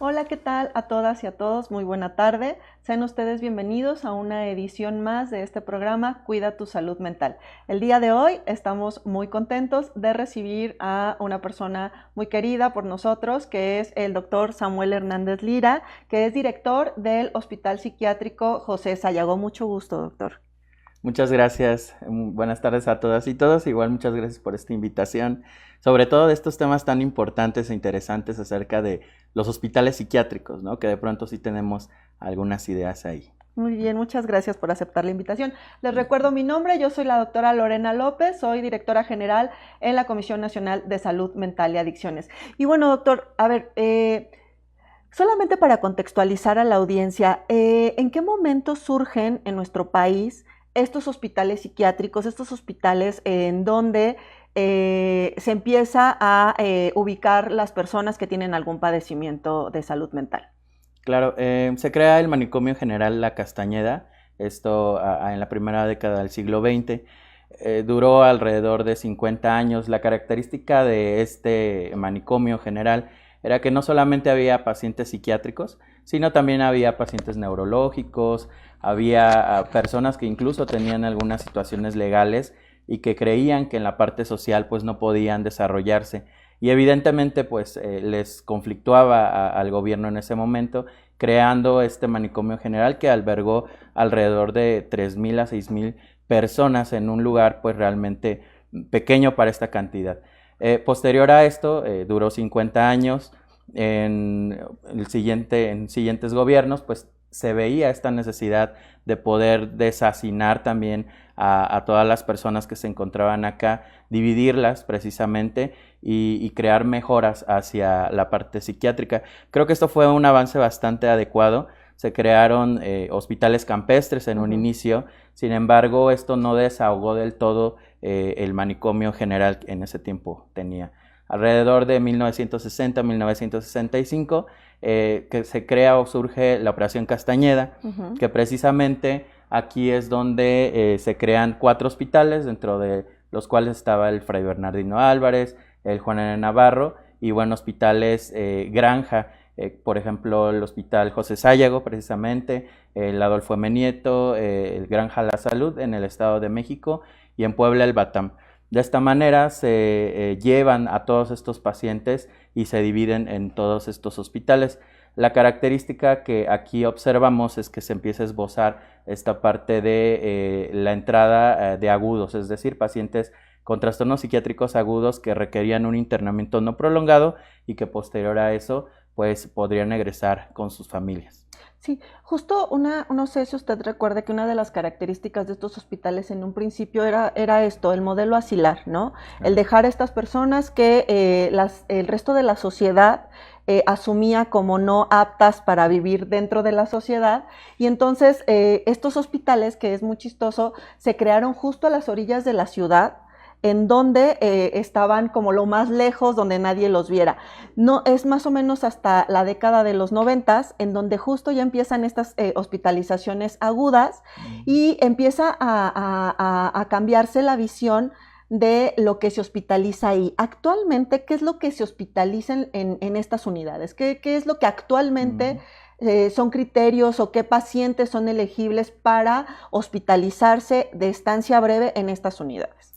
Hola, ¿qué tal a todas y a todos? Muy buena tarde. Sean ustedes bienvenidos a una edición más de este programa Cuida tu salud mental. El día de hoy estamos muy contentos de recibir a una persona muy querida por nosotros, que es el doctor Samuel Hernández Lira, que es director del Hospital Psiquiátrico José Sayago. Mucho gusto, doctor. Muchas gracias. Buenas tardes a todas y todos. Igual muchas gracias por esta invitación, sobre todo de estos temas tan importantes e interesantes acerca de los hospitales psiquiátricos, ¿no? Que de pronto sí tenemos algunas ideas ahí. Muy bien, muchas gracias por aceptar la invitación. Les recuerdo mi nombre, yo soy la doctora Lorena López, soy directora general en la Comisión Nacional de Salud Mental y Adicciones. Y bueno, doctor, a ver, solamente para contextualizar a la audiencia, ¿en qué momento surgen en nuestro país estos hospitales psiquiátricos, estos hospitales en donde se empieza a ubicar las personas que tienen algún padecimiento de salud mental? Claro, se crea el Manicomio General La Castañeda, esto en la primera década del siglo XX. Duró alrededor de 50 años. La característica de este manicomio general era que no solamente había pacientes psiquiátricos, sino también había pacientes neurológicos, había personas que incluso tenían algunas situaciones legales y que creían que en la parte social pues no podían desarrollarse. Y evidentemente pues les conflictuaba al gobierno en ese momento, creando este manicomio general que albergó alrededor de 3,000 a 6,000 personas en un lugar pues realmente pequeño para esta cantidad. Posterior a esto, duró 50 años. En siguientes gobiernos, pues se veía esta necesidad de poder deshacinar también a todas las personas que se encontraban acá, dividirlas precisamente y crear mejoras hacia la parte psiquiátrica. Creo que esto fue un avance bastante adecuado. Se crearon hospitales campestres en un inicio, sin embargo, esto no desahogó del todo el manicomio general que en ese tiempo tenía. Alrededor de 1960-1965, que se crea o surge la Operación Castañeda, que precisamente aquí es donde se crean 4 hospitales, dentro de los cuales estaba el Fray Bernardino Álvarez, el Juan N. Navarro y bueno, hospitales Granja, por ejemplo, el Hospital José Sayago, precisamente, el Adolfo M. Nieto, el Granja La Salud en el Estado de México y en Puebla el Batam. De esta manera se llevan a todos estos pacientes y se dividen en todos estos hospitales. La característica que aquí observamos es que se empieza a esbozar esta parte de la entrada de agudos, es decir, pacientes con trastornos psiquiátricos agudos que requerían un internamiento no prolongado y que posterior a eso pues podrían egresar con sus familias. Sí, justo no sé si usted recuerda que una de las características de estos hospitales en un principio era esto, el modelo asilar, ¿no? El dejar a estas personas que el resto de la sociedad asumía como no aptas para vivir dentro de la sociedad, y entonces estos hospitales, que es muy chistoso, se crearon justo a las orillas de la ciudad, en donde estaban como lo más lejos, donde nadie los viera. No, es más o menos hasta la década de los 90, en donde justo ya empiezan estas hospitalizaciones agudas y empieza a cambiarse la visión de lo que se hospitaliza ahí. Actualmente, ¿qué es lo que se hospitaliza en estas unidades? ¿Qué es lo que actualmente son criterios o qué pacientes son elegibles para hospitalizarse de estancia breve en estas unidades?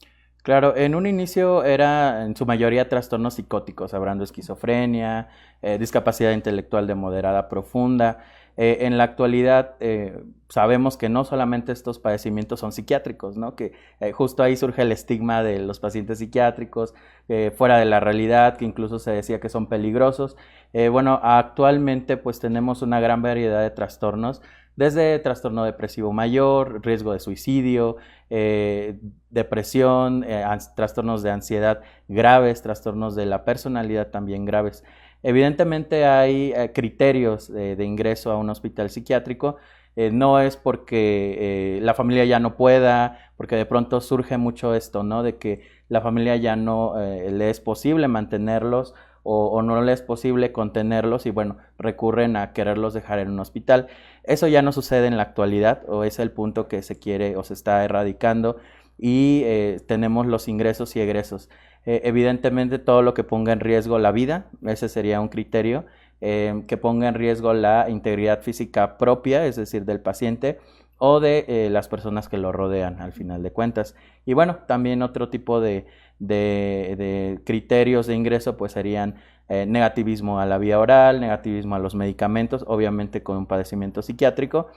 Claro, en un inicio era en su mayoría trastornos psicóticos, hablando de esquizofrenia, discapacidad intelectual de moderada a profunda. En la actualidad sabemos que no solamente estos padecimientos son psiquiátricos, ¿no? Que justo ahí surge el estigma de los pacientes psiquiátricos, fuera de la realidad, que incluso se decía que son peligrosos. Bueno, actualmente pues tenemos una gran variedad de trastornos, desde trastorno depresivo mayor, riesgo de suicidio, depresión, trastornos de ansiedad graves, trastornos de la personalidad también graves. Evidentemente hay criterios de ingreso a un hospital psiquiátrico. No es porque la familia ya no pueda, porque de pronto surge mucho esto, ¿no? De que la familia ya no le es posible mantenerlos o no le es posible contenerlos y bueno, recurren a quererlos dejar en un hospital. Eso ya no sucede en la actualidad, o es el punto que se quiere o se está erradicando, y tenemos los ingresos y egresos. Evidentemente todo lo que ponga en riesgo la vida, ese sería un criterio, que ponga en riesgo la integridad física propia, es decir, del paciente, o de las personas que lo rodean al final de cuentas. Y bueno, también otro tipo de criterios de ingreso pues serían negativismo a la vía oral, negativismo a los medicamentos, obviamente con un padecimiento psiquiátrico,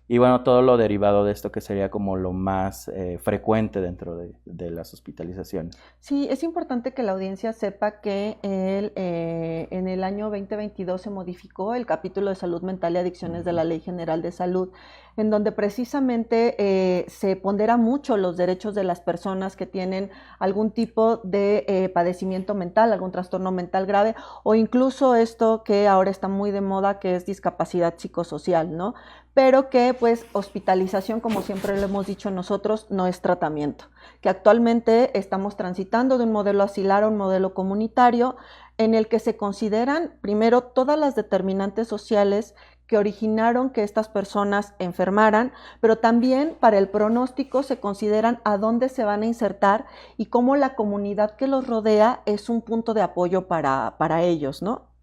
y bueno, todo lo derivado de esto que sería como lo más frecuente dentro de las hospitalizaciones. Sí, es importante que la audiencia sepa que en el año 2022 se modificó el capítulo de salud mental y adicciones de la Ley General de Salud, en donde precisamente se pondera mucho los derechos de las personas que tienen algún tipo de padecimiento mental, algún trastorno mental grave, o incluso esto que ahora está muy de moda, que es discapacidad psicosocial, ¿no? Pero que pues hospitalización, como siempre lo hemos dicho nosotros, no es tratamiento, que actualmente estamos transitando de un modelo asilar a un modelo comunitario en el que se consideran primero todas las determinantes sociales que originaron que estas personas enfermaran, pero también para el pronóstico se consideran a dónde se van a insertar y cómo la comunidad que los rodea es un punto de apoyo para ellos, ¿no?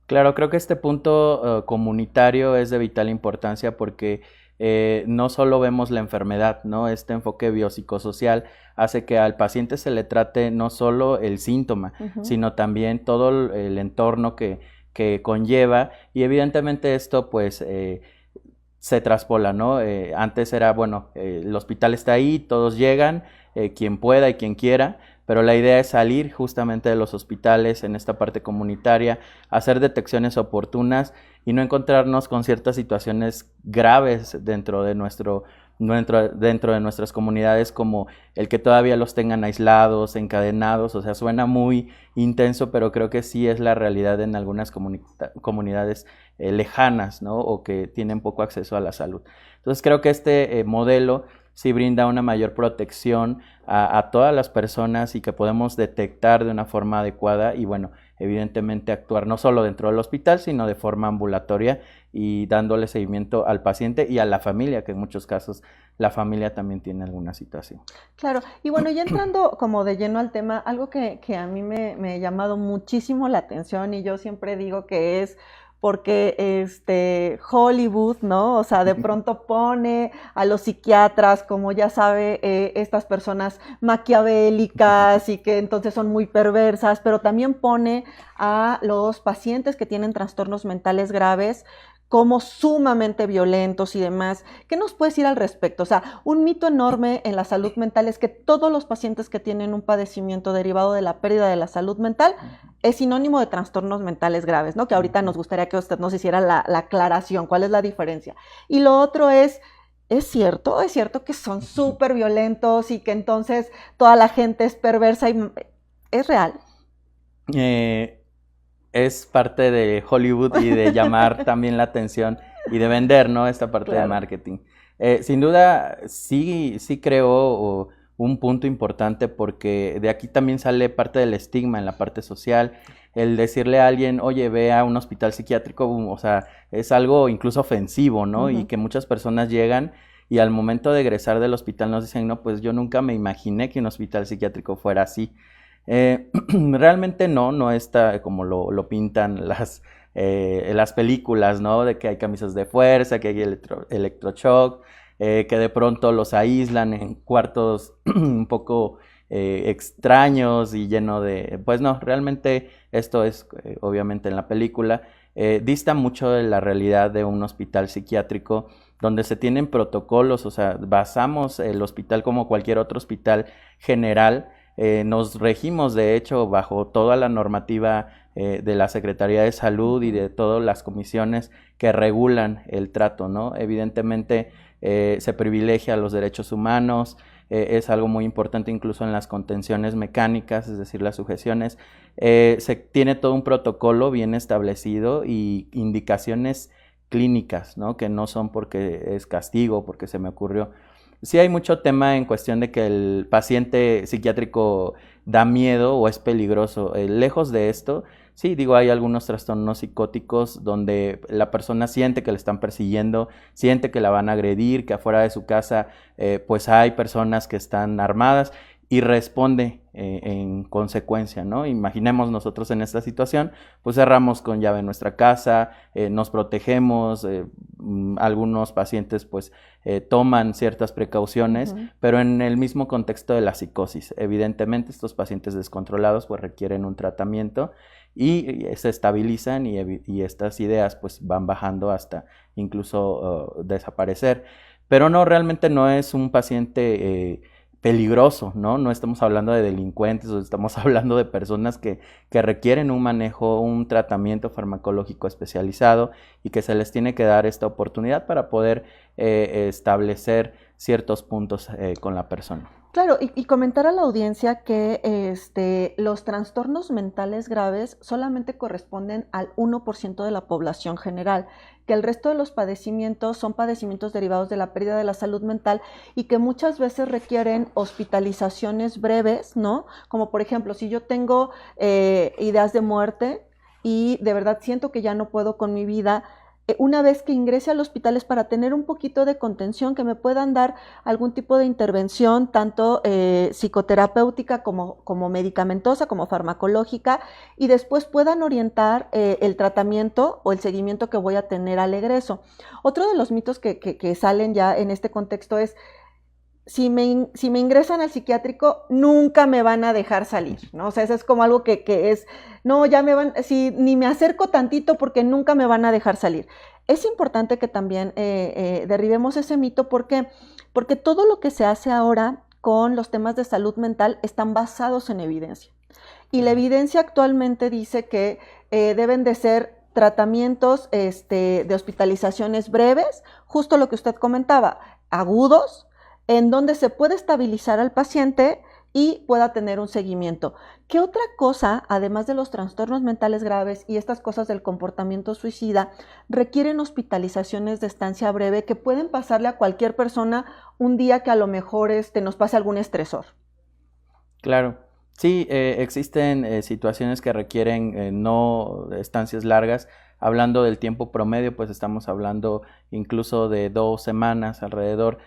Claro, creo que este punto comunitario es de vital importancia porque no solo vemos la enfermedad, ¿no? Este enfoque biopsicosocial hace que al paciente se le trate no solo el síntoma, sino también todo el entorno que conlleva, y evidentemente esto pues se traspola, ¿no? Antes era, bueno, el hospital está ahí, todos llegan, quien pueda y quien quiera, pero la idea es salir justamente de los hospitales en esta parte comunitaria, hacer detecciones oportunas y no encontrarnos con ciertas situaciones graves dentro de nuestras comunidades, como el que todavía los tengan aislados, encadenados. O sea, suena muy intenso, pero creo que sí es la realidad en algunas comunidades lejanas, ¿no? O que tienen poco acceso a la salud. Entonces creo que este modelo sí brinda una mayor protección a todas las personas y que podemos detectar de una forma adecuada y bueno, evidentemente actuar no solo dentro del hospital, sino de forma ambulatoria y dándole seguimiento al paciente y a la familia, que en muchos casos la familia también tiene alguna situación. Claro, y bueno, ya entrando como de lleno al tema, algo que a mí me ha llamado muchísimo la atención y yo siempre digo que es porque Hollywood, ¿no? O sea, de pronto pone a los psiquiatras como ya sabe, estas personas maquiavélicas y que entonces son muy perversas, pero también pone a los pacientes que tienen trastornos mentales graves como sumamente violentos y demás. ¿Qué nos puedes decir al respecto? O sea, un mito enorme en la salud mental es que todos los pacientes que tienen un padecimiento derivado de la pérdida de la salud mental es sinónimo de trastornos mentales graves, ¿no? Que ahorita nos gustaría que usted nos hiciera la aclaración, ¿cuál es la diferencia? Y lo otro ¿es cierto que son súper violentos y que entonces toda la gente es perversa y es real? Es parte de Hollywood y de llamar también la atención y de vender, ¿no? Esta parte de marketing. Sin duda, sí creo un punto importante porque de aquí también sale parte del estigma en la parte social. El decirle a alguien, oye, ve a un hospital psiquiátrico, o sea, es algo incluso ofensivo, ¿no? Y que muchas personas llegan y al momento de egresar del hospital nos dicen, no, pues yo nunca me imaginé que un hospital psiquiátrico fuera así. Realmente no está como lo pintan las películas, ¿no? De que hay camisas de fuerza, que hay electroshock, que de pronto los aíslan en cuartos un poco extraños y lleno de... Pues no, realmente esto es obviamente en la película, dista mucho de la realidad de un hospital psiquiátrico donde se tienen protocolos. O sea, basamos el hospital como cualquier otro hospital general. Nos regimos, de hecho, bajo toda la normativa de la Secretaría de Salud y de todas las comisiones que regulan el trato, ¿no? Evidentemente se privilegia los derechos humanos, es algo muy importante incluso en las contenciones mecánicas, es decir, las sujeciones. Se tiene todo un protocolo bien establecido y indicaciones clínicas, ¿no? Que no son porque es castigo, porque se me ocurrió. Sí hay mucho tema en cuestión de que el paciente psiquiátrico da miedo o es peligroso. Lejos de esto, sí, digo, hay algunos trastornos psicóticos donde la persona siente que le están persiguiendo, siente que la van a agredir, que afuera de su casa pues hay personas que están armadas y responde en consecuencia, ¿no? Imaginemos nosotros en esta situación, pues cerramos con llave nuestra casa, nos protegemos, algunos pacientes pues toman ciertas precauciones, pero en el mismo contexto de la psicosis. Evidentemente estos pacientes descontrolados pues requieren un tratamiento y se estabilizan y estas ideas pues van bajando hasta incluso desaparecer. Pero no, realmente no es un paciente peligroso, ¿no? No estamos hablando de delincuentes, o estamos hablando de personas que requieren un manejo, un tratamiento farmacológico especializado y que se les tiene que dar esta oportunidad para poder establecer ciertos puntos con la persona. Claro, y comentar a la audiencia que los trastornos mentales graves solamente corresponden al 1% de la población general, que el resto de los padecimientos son padecimientos derivados de la pérdida de la salud mental y que muchas veces requieren hospitalizaciones breves, ¿no? Como por ejemplo, si yo tengo ideas de muerte y de verdad siento que ya no puedo con mi vida, una vez que ingrese al hospital es para tener un poquito de contención, que me puedan dar algún tipo de intervención, tanto psicoterapéutica como medicamentosa, como farmacológica, y después puedan orientar el tratamiento o el seguimiento que voy a tener al egreso. Otro de los mitos que salen ya en este contexto es: si me ingresan al psiquiátrico, nunca me van a dejar salir, ¿no? O sea, eso es como algo que es, no, ya me van, si ni me acerco tantito porque nunca me van a dejar salir. Es importante que también derribemos ese mito. ¿Por qué? Porque todo lo que se hace ahora con los temas de salud mental están basados en evidencia. Y la evidencia actualmente dice que deben de ser tratamientos de hospitalizaciones breves, justo lo que usted comentaba, agudos, en donde se puede estabilizar al paciente y pueda tener un seguimiento. ¿Qué otra cosa, además de los trastornos mentales graves y estas cosas del comportamiento suicida, requieren hospitalizaciones de estancia breve que pueden pasarle a cualquier persona un día que a lo mejor nos pase algún estresor? Claro, sí, existen situaciones que requieren no estancias largas. Hablando del tiempo promedio, pues estamos hablando incluso de 2 semanas alrededor.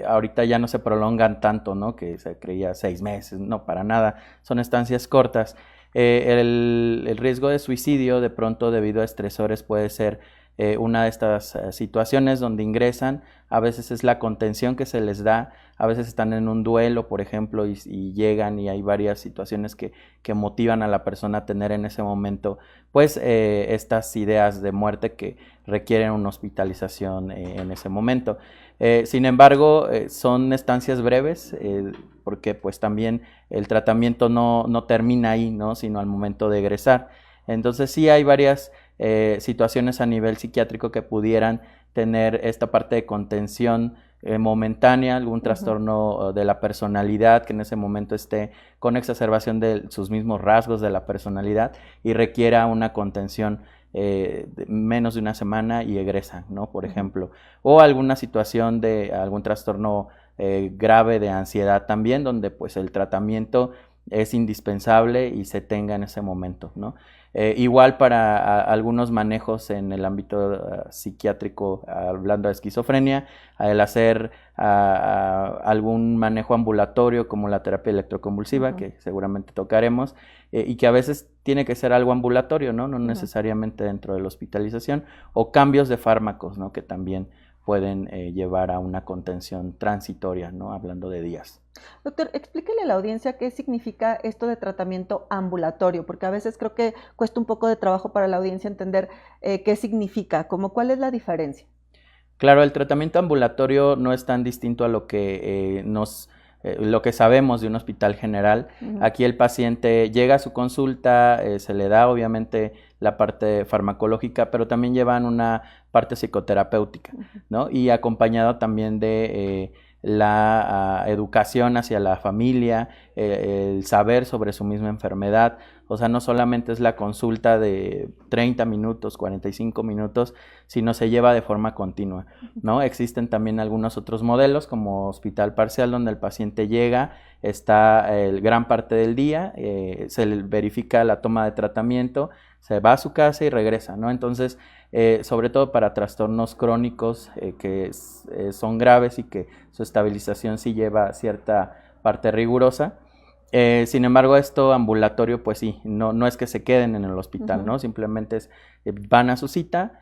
Ahorita ya no se prolongan tanto, ¿no? Que se creía 6 meses, no, para nada, son estancias cortas. El riesgo de suicidio de pronto debido a estresores puede ser una de estas situaciones donde ingresan, a veces es la contención que se les da, a veces están en un duelo, por ejemplo, y llegan y hay varias situaciones que motivan a la persona a tener en ese momento, pues, estas ideas de muerte que requieren una hospitalización en ese momento. Sin embargo, son estancias breves, porque pues también el tratamiento no termina ahí, ¿no? Sino al momento de egresar. Entonces sí hay varias situaciones a nivel psiquiátrico que pudieran tener esta parte de contención momentánea, algún trastorno de la personalidad que en ese momento esté con exacerbación de sus mismos rasgos de la personalidad y requiera una contención menos de una semana y egresan, ¿no? Por ejemplo, o alguna situación de algún trastorno grave de ansiedad también, donde pues el tratamiento es indispensable y se tenga en ese momento, ¿no? Igual para algunos manejos en el ámbito psiquiátrico, hablando de esquizofrenia, el hacer algún manejo ambulatorio como la terapia electroconvulsiva, que seguramente tocaremos, y que a veces tiene que ser algo ambulatorio, ¿no? No necesariamente dentro de la hospitalización, o cambios de fármacos, ¿no? Que también pueden llevar a una contención transitoria, ¿no? Hablando de días. Doctor, explíquele a la audiencia qué significa esto de tratamiento ambulatorio, porque a veces creo que cuesta un poco de trabajo para la audiencia entender qué significa, como cuál es la diferencia. Claro, el tratamiento ambulatorio no es tan distinto a lo que lo que sabemos de un hospital general. Aquí el paciente llega a su consulta, se le da obviamente la parte farmacológica, pero también llevan una parte psicoterapéutica, ¿no? Y acompañado también de la educación hacia la familia, el saber sobre su misma enfermedad. O sea, no solamente es la consulta de 30 minutos, 45 minutos, sino se lleva de forma continua, ¿no? Existen también algunos otros modelos como hospital parcial donde el paciente llega, está gran parte del día, se le verifica la toma de tratamiento, se va a su casa y regresa, ¿no? Entonces, sobre todo para trastornos crónicos que son graves y que su estabilización sí lleva cierta parte rigurosa. Sin embargo, esto ambulatorio, pues sí, no es que se queden en el hospital, ¿no? Simplemente van a su cita,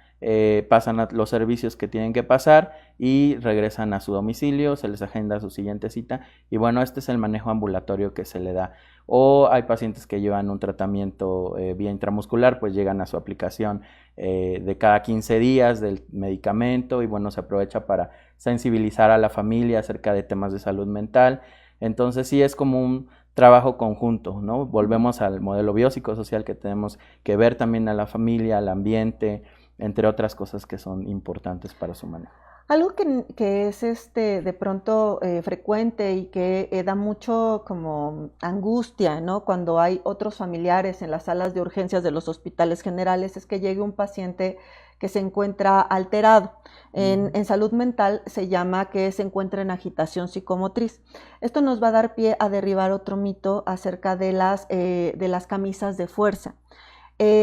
pasan los servicios que tienen que pasar y regresan a su domicilio, se les agenda su siguiente cita y bueno, este es el manejo ambulatorio que se le da. O hay pacientes que llevan un tratamiento vía intramuscular, pues llegan a su aplicación de cada 15 días del medicamento y bueno, se aprovecha para sensibilizar a la familia acerca de temas de salud mental. Entonces sí es como un trabajo conjunto, ¿no? Volvemos al modelo biopsicosocial que tenemos que ver también a la familia, al ambiente, entre otras cosas que son importantes para su manejo. Algo que es de pronto frecuente y que da mucho como angustia, ¿no? Cuando hay otros familiares en las salas de urgencias de los hospitales generales es que llegue un paciente que se encuentra alterado. En salud mental se llama que se encuentra en agitación psicomotriz. Esto nos va a dar pie a derribar otro mito acerca de las camisas de fuerza.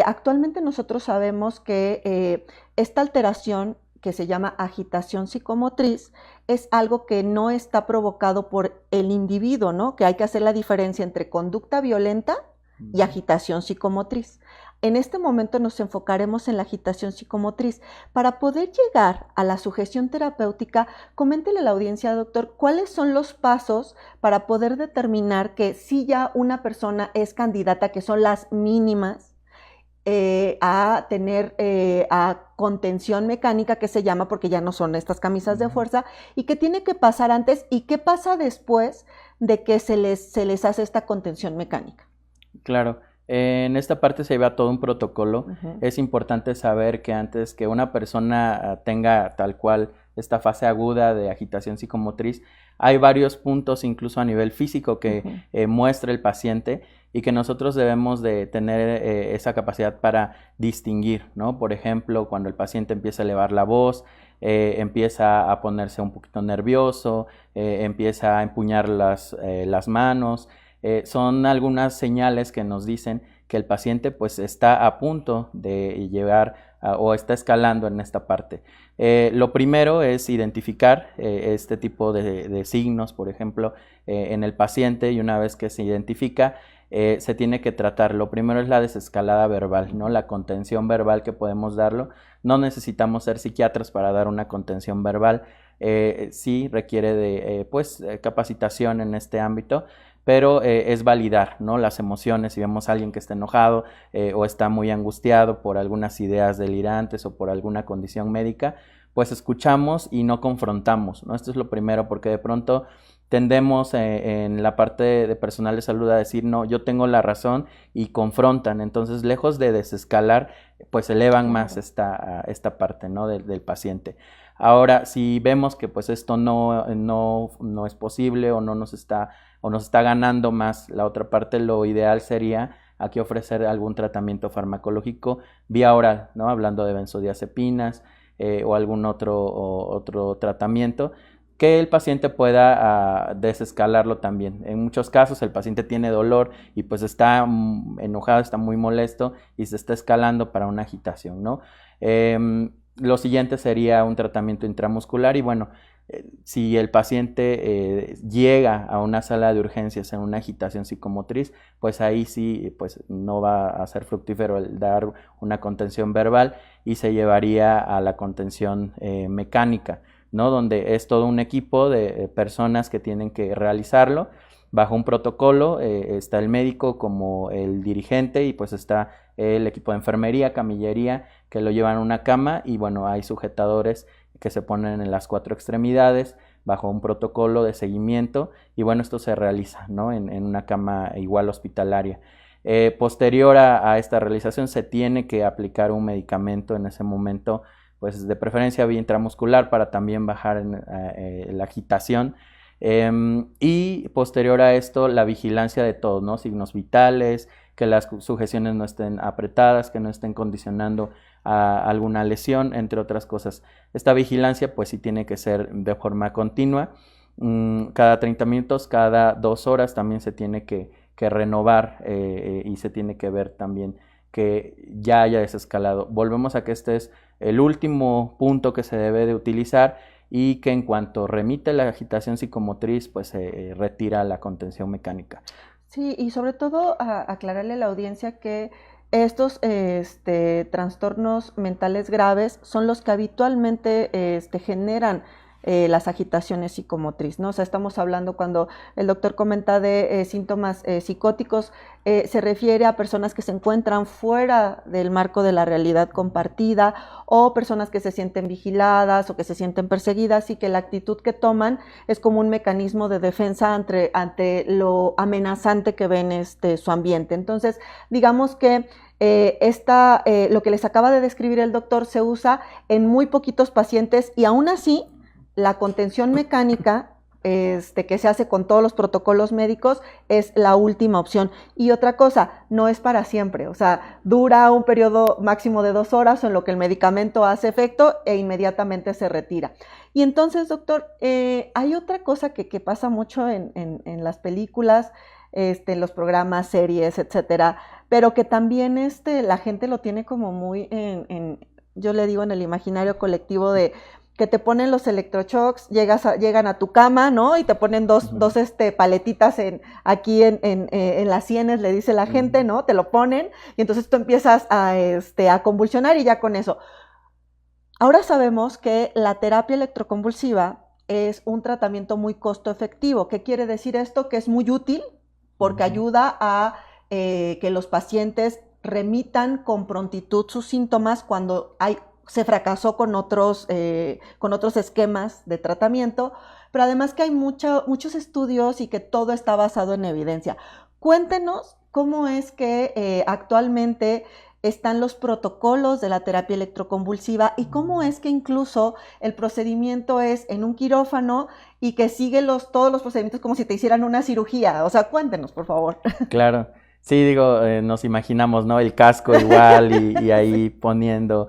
Actualmente nosotros sabemos que esta alteración que se llama agitación psicomotriz, es algo que no está provocado por el individuo, ¿no? Que hay que hacer la diferencia entre conducta violenta y agitación psicomotriz. En este momento nos enfocaremos en la agitación psicomotriz. Para poder llegar a la sugestión terapéutica, coméntele a la audiencia, doctor, cuáles son los pasos para poder determinar que si ya una persona es candidata, que son las mínimas, a tener a contención mecánica, que se llama, porque ya no son estas camisas de fuerza, y qué tiene que pasar antes y qué pasa después de que se les hace esta contención mecánica. Claro, en esta parte se lleva todo un protocolo. Es importante saber que antes que una persona tenga tal cual esta fase aguda de agitación psicomotriz, hay varios puntos incluso a nivel físico que muestra el paciente y que nosotros debemos de tener esa capacidad para distinguir, ¿no? Por ejemplo, cuando el paciente empieza a elevar la voz, empieza a ponerse un poquito nervioso, empieza a empuñar las manos, son algunas señales que nos dicen que el paciente pues está a punto de llegar o está escalando en esta parte. Lo primero es identificar este tipo de signos, por ejemplo, en el paciente, y una vez que se identifica, se tiene que tratar. Lo primero es la desescalada verbal, ¿no? La contención verbal que podemos darlo. No necesitamos ser psiquiatras para dar una contención verbal. Sí requiere de capacitación en este ámbito, pero es validar, ¿no? Las emociones. Si vemos a alguien que está enojado o está muy angustiado por algunas ideas delirantes o por alguna condición médica, pues escuchamos y no confrontamos, ¿no? Esto es lo primero, porque de pronto tendemos en la parte de personal de salud a decir, no, yo tengo la razón, y confrontan. Entonces, lejos de desescalar, pues elevan más esta parte, ¿no? del paciente. Ahora, si vemos que pues esto no es posible o nos está ganando más la otra parte, lo ideal sería aquí ofrecer algún tratamiento farmacológico vía oral, ¿no? Hablando de benzodiazepinas o algún otro tratamiento, que el paciente pueda desescalarlo también. En muchos casos el paciente tiene dolor y pues está enojado, está muy molesto y se está escalando para una agitación, ¿no? Lo siguiente sería un tratamiento intramuscular y bueno, si el paciente llega a una sala de urgencias en una agitación psicomotriz, pues ahí sí pues no va a ser fructífero el dar una contención verbal y se llevaría a la contención mecánica, ¿no? Donde es todo un equipo de personas que tienen que realizarlo bajo un protocolo. Está el médico como el dirigente y pues está el equipo de enfermería, camillería, que lo llevan a una cama y bueno, hay sujetadores que se ponen en las 4 extremidades bajo un protocolo de seguimiento y bueno, esto se realiza, ¿no? en una cama igual hospitalaria. Posterior a esta realización se tiene que aplicar un medicamento en ese momento, pues de preferencia vía intramuscular para también bajar la agitación. Y posterior a esto la vigilancia de todos, ¿no? Signos vitales, que las sujeciones no estén apretadas, que no estén condicionando a alguna lesión, entre otras cosas. Esta vigilancia pues sí tiene que ser de forma continua, cada 30 minutos, cada 2 horas también se tiene que renovar y se tiene que ver también que ya haya desescalado. Volvemos a que este es el último punto que se debe de utilizar y que en cuanto remite la agitación psicomotriz, pues se retira la contención mecánica. Sí, y sobre todo aclararle a la audiencia que estos trastornos mentales graves son los que habitualmente generan las agitaciones psicomotriz, ¿no? O sea, estamos hablando cuando el doctor comenta de síntomas psicóticos, se refiere a personas que se encuentran fuera del marco de la realidad compartida o personas que se sienten vigiladas o que se sienten perseguidas y que la actitud que toman es como un mecanismo de defensa ante lo amenazante que ven su ambiente. Entonces, digamos que lo que les acaba de describir el doctor se usa en muy poquitos pacientes y aún así la contención mecánica que se hace con todos los protocolos médicos es la última opción. Y otra cosa, no es para siempre, o sea, dura un periodo máximo de 2 horas en lo que el medicamento hace efecto e inmediatamente se retira. Y entonces, doctor, hay otra cosa que pasa mucho en las películas, en los programas, series, etcétera, pero que también la gente lo tiene como muy yo le digo en el imaginario colectivo de que te ponen los electroshocks, llegan a tu cama, ¿no? Y te ponen dos paletitas aquí en las sienes, le dice la gente, ¿no? Te lo ponen y entonces tú empiezas a convulsionar y ya con eso. Ahora sabemos que la terapia electroconvulsiva es un tratamiento muy costo efectivo. ¿Qué quiere decir esto? Que es muy útil porque ayuda a que los pacientes remitan con prontitud sus síntomas cuando se fracasó con otros esquemas de tratamiento, pero además que hay muchos estudios y que todo está basado en evidencia. Cuéntenos cómo es que actualmente están los protocolos de la terapia electroconvulsiva y cómo es que incluso el procedimiento es en un quirófano y que sigue todos los procedimientos como si te hicieran una cirugía. O sea, cuéntenos, por favor. Claro. Sí, digo, nos imaginamos, ¿no? El casco igual y ahí poniendo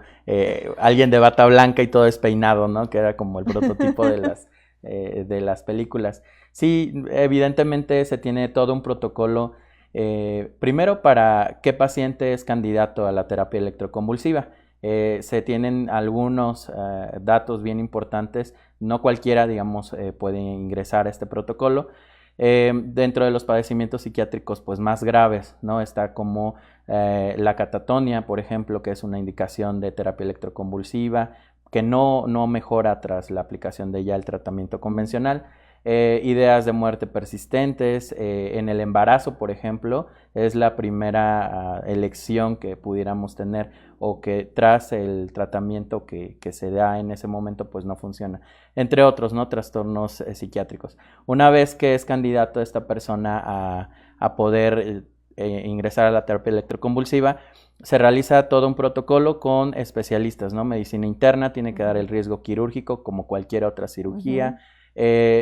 alguien de bata blanca y todo despeinado, ¿no? Que era como el prototipo de las películas. Sí, evidentemente se tiene todo un protocolo, primero para qué paciente es candidato a la terapia electroconvulsiva. Se tienen algunos datos bien importantes, no cualquiera, digamos, puede ingresar a este protocolo. Dentro de los padecimientos psiquiátricos pues más graves, ¿no? Está como la catatonia, por ejemplo, que es una indicación de terapia electroconvulsiva que no mejora tras la aplicación de ya el tratamiento convencional. Ideas de muerte persistentes, en el embarazo, por ejemplo, es la primera elección que pudiéramos tener o que tras el tratamiento que se da en ese momento pues no funciona, entre otros, ¿no? Trastornos psiquiátricos. Una vez que es candidato esta persona a poder ingresar a la terapia electroconvulsiva, se realiza todo un protocolo con especialistas, ¿no? Medicina interna tiene que dar el riesgo quirúrgico como cualquier otra cirugía.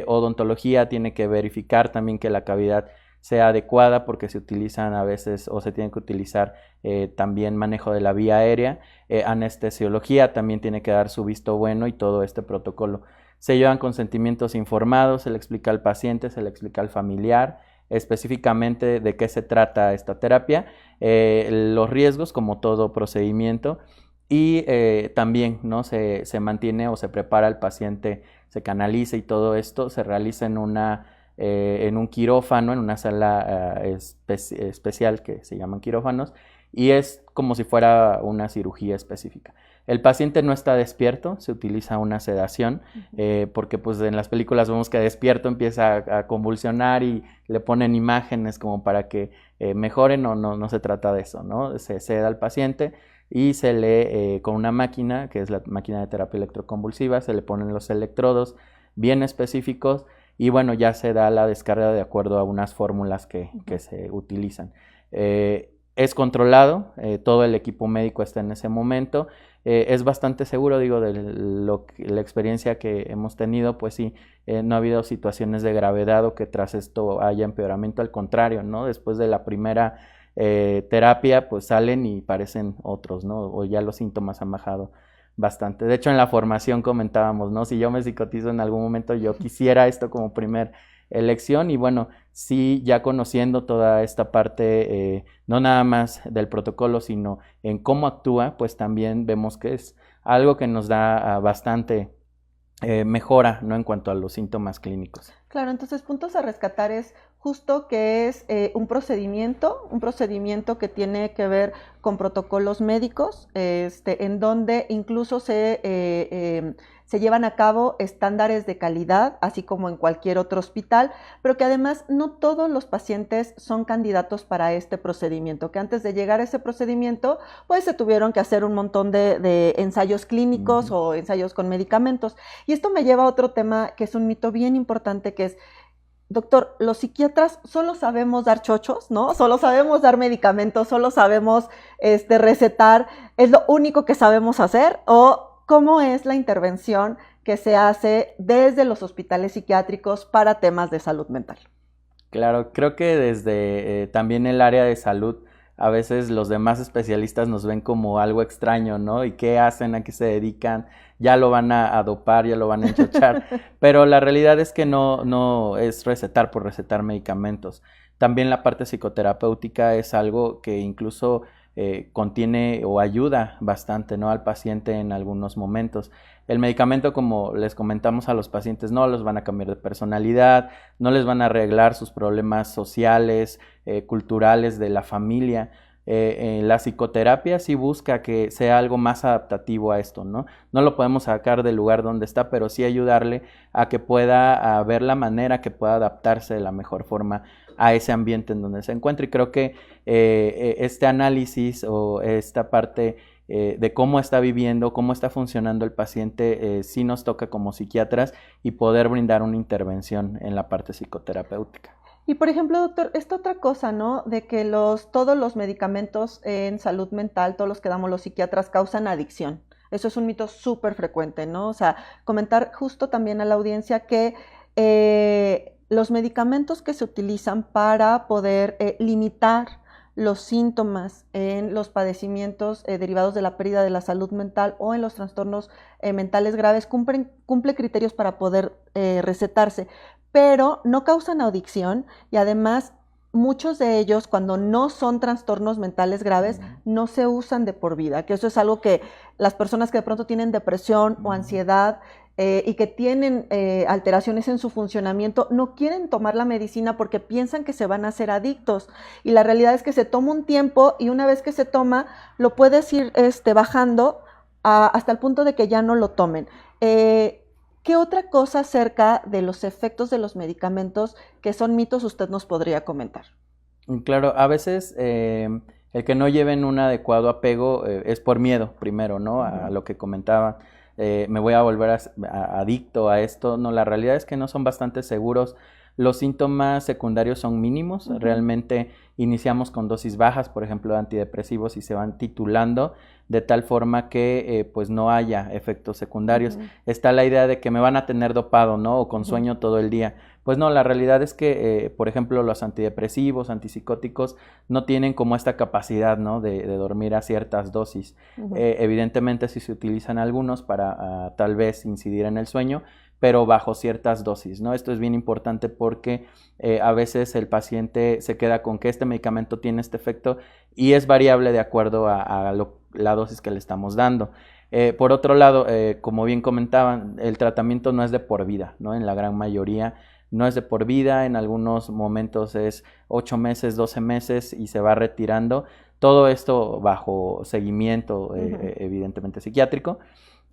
Odontología tiene que verificar también que la cavidad sea adecuada porque se utilizan a veces o se tiene que utilizar también manejo de la vía aérea. Anestesiología también tiene que dar su visto bueno y todo este protocolo. Se llevan consentimientos informados, se le explica al paciente, se le explica al familiar específicamente de qué se trata esta terapia, los riesgos como todo procedimiento y también, ¿no? se mantiene o se prepara al paciente, se canaliza y todo esto se realiza en un quirófano, en una sala especial que se llaman quirófanos y es como si fuera una cirugía específica. El paciente no está despierto, se utiliza una sedación, porque pues en las películas vemos que despierto empieza a convulsionar y le ponen imágenes como para que mejore, no se trata de eso, ¿no? Se seda al paciente y se le, con una máquina, que es la máquina de terapia electroconvulsiva, se le ponen los electrodos bien específicos y bueno, ya se da la descarga de acuerdo a unas fórmulas que se utilizan. Es controlado, todo el equipo médico está en ese momento, es bastante seguro, digo, de la experiencia que hemos tenido, pues sí, no ha habido situaciones de gravedad o que tras esto haya empeoramiento, al contrario, ¿no? Después de la primera terapia, pues salen y parecen otros, ¿no? O ya los síntomas han bajado bastante. De hecho, en la formación comentábamos, ¿no? Si yo me psicotizo en algún momento, yo quisiera esto como primer elección y bueno, sí, ya conociendo toda esta parte, no nada más del protocolo, sino en cómo actúa, pues también vemos que es algo que nos da bastante mejora, ¿no? En cuanto a los síntomas clínicos. Claro, entonces puntos a rescatar es justo que es un procedimiento que tiene que ver con protocolos médicos, en donde incluso se llevan a cabo estándares de calidad, así como en cualquier otro hospital, pero que además no todos los pacientes son candidatos para este procedimiento, que antes de llegar a ese procedimiento, pues se tuvieron que hacer un montón de ensayos clínicos o ensayos con medicamentos. Y esto me lleva a otro tema que es un mito bien importante, que es, doctor, los psiquiatras solo sabemos dar chochos, ¿no? Solo sabemos dar medicamentos, solo sabemos recetar, ¿es lo único que sabemos hacer? ¿O cómo es la intervención que se hace desde los hospitales psiquiátricos para temas de salud mental? Claro, creo que desde también el área de salud, a veces los demás especialistas nos ven como algo extraño, ¿no? ¿Y qué hacen? ¿A qué se dedican? Ya lo van a dopar, ya lo van a enchochar. Pero la realidad es que no es recetar por recetar medicamentos. También la parte psicoterapéutica es algo que incluso contiene o ayuda bastante, ¿no? Al paciente en algunos momentos. El medicamento, como les comentamos a los pacientes, no los van a cambiar de personalidad, no les van a arreglar sus problemas sociales, culturales de la familia. La psicoterapia sí busca que sea algo más adaptativo a esto, ¿no? No lo podemos sacar del lugar donde está, pero sí ayudarle a que pueda ver la manera que pueda adaptarse de la mejor forma a ese ambiente en donde se encuentra. Y creo que este análisis o esta parte de cómo está viviendo, cómo está funcionando el paciente, sí nos toca como psiquiatras y poder brindar una intervención en la parte psicoterapéutica. Y por ejemplo, doctor, esta otra cosa, ¿no? De que todos los medicamentos en salud mental, todos los que damos los psiquiatras, causan adicción. Eso es un mito súper frecuente, ¿no? O sea, comentar justo también a la audiencia que los medicamentos que se utilizan para poder limitar los síntomas en los padecimientos derivados de la pérdida de la salud mental o en los trastornos mentales graves cumple criterios para poder recetarse, pero no causan adicción y además muchos de ellos, cuando no son trastornos mentales graves, no se usan de por vida, que eso es algo que las personas que de pronto tienen depresión o ansiedad y que tienen alteraciones en su funcionamiento, no quieren tomar la medicina porque piensan que se van a hacer adictos. Y la realidad es que se toma un tiempo y una vez que se toma, lo puedes ir bajando hasta el punto de que ya no lo tomen. ¿Qué otra cosa acerca de los efectos de los medicamentos que son mitos usted nos podría comentar? Claro, a veces el que no lleven un adecuado apego es por miedo, primero, ¿no? A lo que comentaba. Me voy a volver adicto a esto. No, la realidad es que no son bastante seguros. Los síntomas secundarios son mínimos. Realmente iniciamos con dosis bajas, por ejemplo, de antidepresivos y se van titulando de tal forma que pues no haya efectos secundarios. Está la idea de que me van a tener dopado, ¿no? O con sueño todo el día. Pues no, la realidad es que, por ejemplo, los antidepresivos, antipsicóticos, no tienen como esta capacidad, ¿no? De dormir a ciertas dosis. Evidentemente sí se utilizan algunos para tal vez incidir en el sueño, pero bajo ciertas dosis, ¿no? Esto es bien importante porque a veces el paciente se queda con que este medicamento tiene este efecto y es variable de acuerdo a la dosis que le estamos dando. Por otro lado, como bien comentaban, el tratamiento no es de por vida, ¿no? En la gran mayoría no es de por vida, en algunos momentos es 8 meses, 12 meses y se va retirando. Todo esto bajo seguimiento, evidentemente psiquiátrico.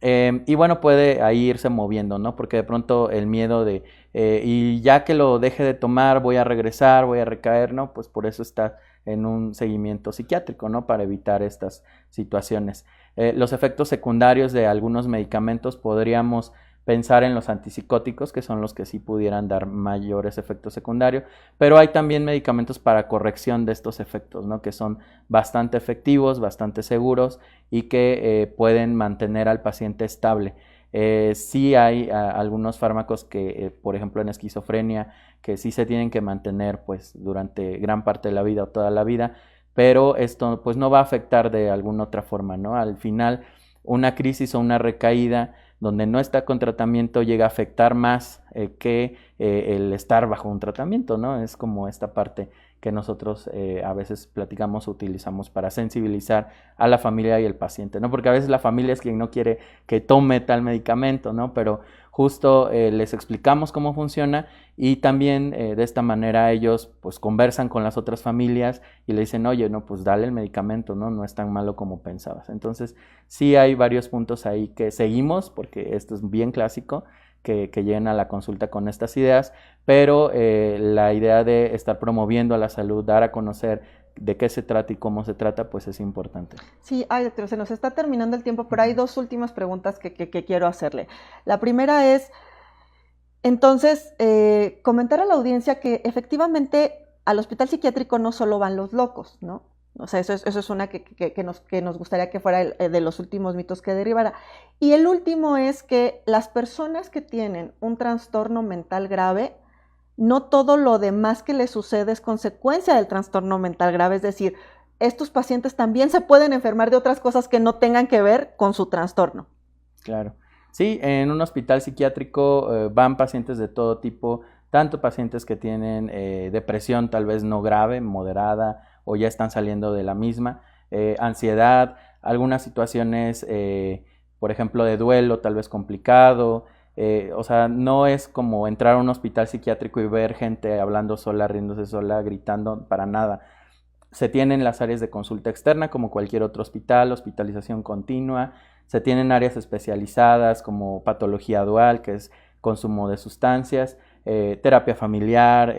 Y bueno, puede ahí irse moviendo, ¿no? Porque de pronto el miedo de, y ya que lo deje de tomar, voy a regresar, voy a recaer, ¿no? Pues por eso está en un seguimiento psiquiátrico, ¿no? Para evitar estas situaciones. Los efectos secundarios de algunos medicamentos podríamos pensar en los antipsicóticos, que son los que sí pudieran dar mayores efectos secundarios, pero hay también medicamentos para corrección de estos efectos, ¿no? Que son bastante efectivos, bastante seguros y que pueden mantener al paciente estable. Sí hay algunos fármacos que, por ejemplo, en esquizofrenia, que sí se tienen que mantener pues durante gran parte de la vida o toda la vida, pero esto pues no va a afectar de alguna otra forma, ¿no? Al final, una crisis o una recaída donde no está con tratamiento llega a afectar más que el estar bajo un tratamiento, ¿no? Es como esta parte que nosotros a veces platicamos o utilizamos para sensibilizar a la familia y el paciente, ¿no? Porque a veces la familia es quien no quiere que tome tal medicamento, ¿no? Pero justo les explicamos cómo funciona y también de esta manera ellos pues conversan con las otras familias y le dicen, oye, no, pues dale el medicamento, no es tan malo como pensabas. Entonces sí hay varios puntos ahí que seguimos, porque esto es bien clásico, que lleguen a la consulta con estas ideas, pero la idea de estar promoviendo a la salud, dar a conocer de qué se trata y cómo se trata, pues es importante. Sí, ay, doctor, se nos está terminando el tiempo, pero hay dos últimas preguntas que quiero hacerle. La primera es, entonces, comentar a la audiencia que efectivamente al hospital psiquiátrico no solo van los locos, ¿no? O sea, eso es una que nos gustaría que fuera de los últimos mitos que derribara. Y el último es que las personas que tienen un trastorno mental grave, no todo lo demás que les sucede es consecuencia del trastorno mental grave, es decir, estos pacientes también se pueden enfermar de otras cosas que no tengan que ver con su trastorno. Claro. Sí, en un hospital psiquiátrico van pacientes de todo tipo, tanto pacientes que tienen depresión tal vez no grave, moderada o ya están saliendo de la misma, ansiedad, algunas situaciones, por ejemplo, de duelo tal vez complicado, o sea, no es como entrar a un hospital psiquiátrico y ver gente hablando sola, riéndose sola, gritando, para nada. Se tienen las áreas de consulta externa como cualquier otro hospital, hospitalización continua, se tienen áreas especializadas como patología dual, que es consumo de sustancias, terapia familiar,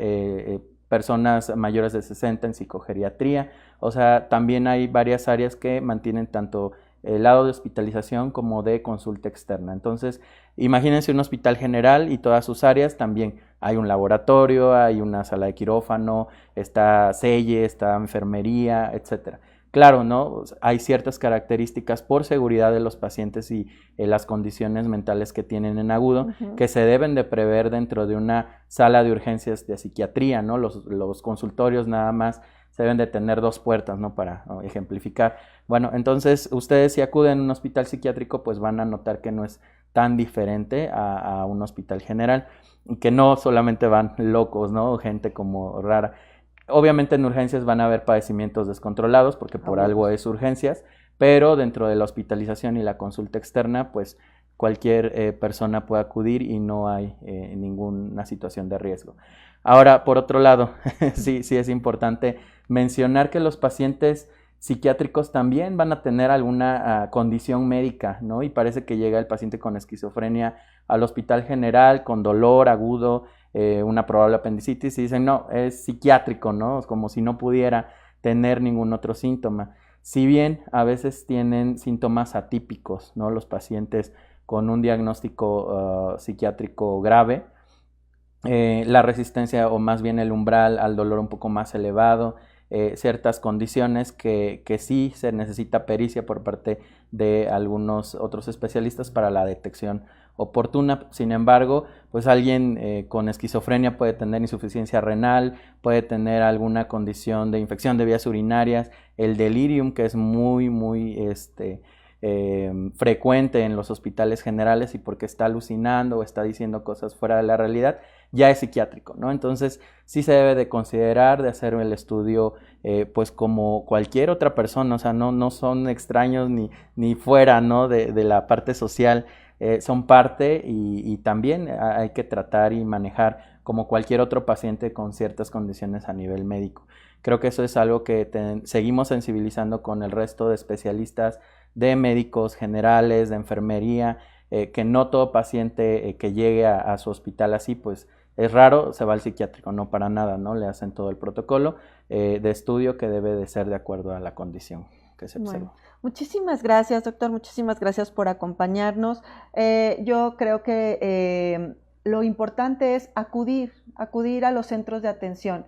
personas mayores de 60 en psicogeriatría, o sea, también hay varias áreas que mantienen tanto el lado de hospitalización como de consulta externa. Entonces, imagínense un hospital general y todas sus áreas también. Hay un laboratorio, hay una sala de quirófano, está selle, está enfermería, etcétera. Claro, ¿no? Hay ciertas características por seguridad de los pacientes y las condiciones mentales que tienen en agudo que se deben de prever dentro de una sala de urgencias de psiquiatría, ¿no? Los consultorios nada más se deben de tener 2 puertas, ¿no? Para ejemplificar. Bueno, entonces ustedes si acuden a un hospital psiquiátrico pues van a notar que no es tan diferente a un hospital general, que no solamente van locos, ¿no? Gente como rara. Obviamente en urgencias van a haber padecimientos descontrolados porque por algo es urgencias, pero dentro de la hospitalización y la consulta externa, pues cualquier persona puede acudir y no hay ninguna situación de riesgo. Ahora, por otro lado, sí es importante mencionar que los pacientes psiquiátricos también van a tener alguna condición médica, ¿no? Y parece que llega el paciente con esquizofrenia al hospital general con dolor agudo, una probable apendicitis y dicen, no, es psiquiátrico, ¿no? Como si no pudiera tener ningún otro síntoma. Si bien a veces tienen síntomas atípicos, ¿no? Los pacientes con un diagnóstico psiquiátrico grave, la resistencia o más bien el umbral al dolor un poco más elevado, ciertas condiciones que sí se necesita pericia por parte de algunos otros especialistas para la detección oportuna. Sin embargo, pues alguien con esquizofrenia puede tener insuficiencia renal, puede tener alguna condición de infección de vías urinarias, el delirium que es muy frecuente en los hospitales generales y porque está alucinando o está diciendo cosas fuera de la realidad, ya es psiquiátrico, ¿no? Entonces sí se debe de considerar, de hacer el estudio pues como cualquier otra persona, o sea, no son extraños ni fuera, ¿no? de la parte social, son parte y también hay que tratar y manejar como cualquier otro paciente con ciertas condiciones a nivel médico. Creo que eso es algo que seguimos sensibilizando con el resto de especialistas, de médicos generales, de enfermería, que no todo paciente que llegue a su hospital así, pues es raro, se va al psiquiátrico, no para nada, ¿no? Le hacen todo el protocolo de estudio que debe de ser de acuerdo a la condición que se observa. Bueno, muchísimas gracias, doctor, muchísimas gracias por acompañarnos. Yo creo que lo importante es acudir a los centros de atención.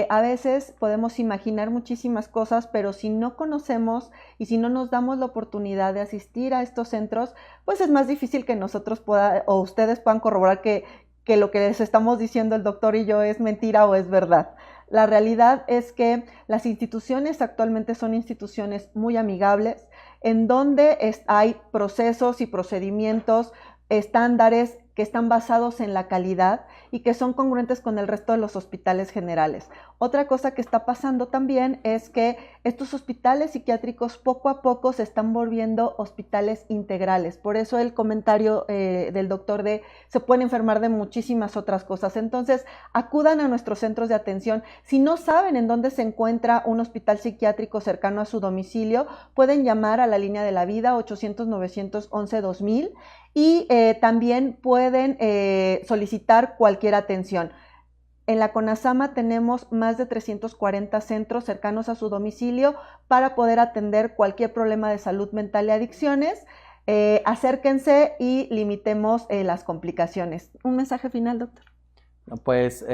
A veces podemos imaginar muchísimas cosas, pero si no conocemos y si no nos damos la oportunidad de asistir a estos centros, pues es más difícil que nosotros o ustedes puedan corroborar que lo que les estamos diciendo el doctor y yo es mentira o es verdad. La realidad es que las instituciones actualmente son instituciones muy amigables, en donde hay procesos y procedimientos, estándares que están basados en la calidad y que son congruentes con el resto de los hospitales generales. Otra cosa que está pasando también es que estos hospitales psiquiátricos poco a poco se están volviendo hospitales integrales. Por eso el comentario del doctor de se pueden enfermar de muchísimas otras cosas. Entonces, acudan a nuestros centros de atención. Si no saben en dónde se encuentra un hospital psiquiátrico cercano a su domicilio, pueden llamar a la línea de la vida 800-911-2000 y también pueden solicitar cualquier atención. En la CONASAMA tenemos más de 340 centros cercanos a su domicilio para poder atender cualquier problema de salud mental y adicciones. Acérquense y limitemos las complicaciones. ¿Un mensaje final, doctor? Pues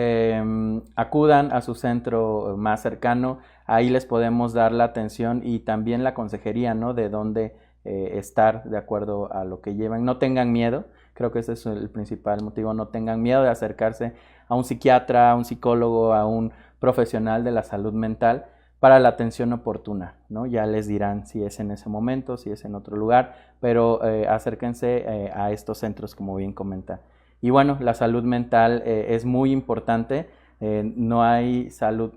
acudan a su centro más cercano, ahí les podemos dar la atención y también la consejería, ¿no? De dónde estar de acuerdo a lo que llevan. No tengan miedo, creo que ese es el principal motivo, no tengan miedo de acercarse a un psiquiatra, a un psicólogo, a un profesional de la salud mental para la atención oportuna, ¿no? Ya les dirán si es en ese momento, si es en otro lugar, pero acérquense a estos centros, como bien comenta. Y bueno, la salud mental es muy importante. No hay salud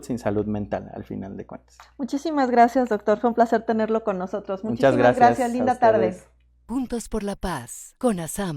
sin salud mental, al final de cuentas. Muchísimas gracias, doctor. Fue un placer tenerlo con nosotros. Muchas Muchísimas gracias. a Linda tarde. ustedes. Juntos por la paz, CONASAMA.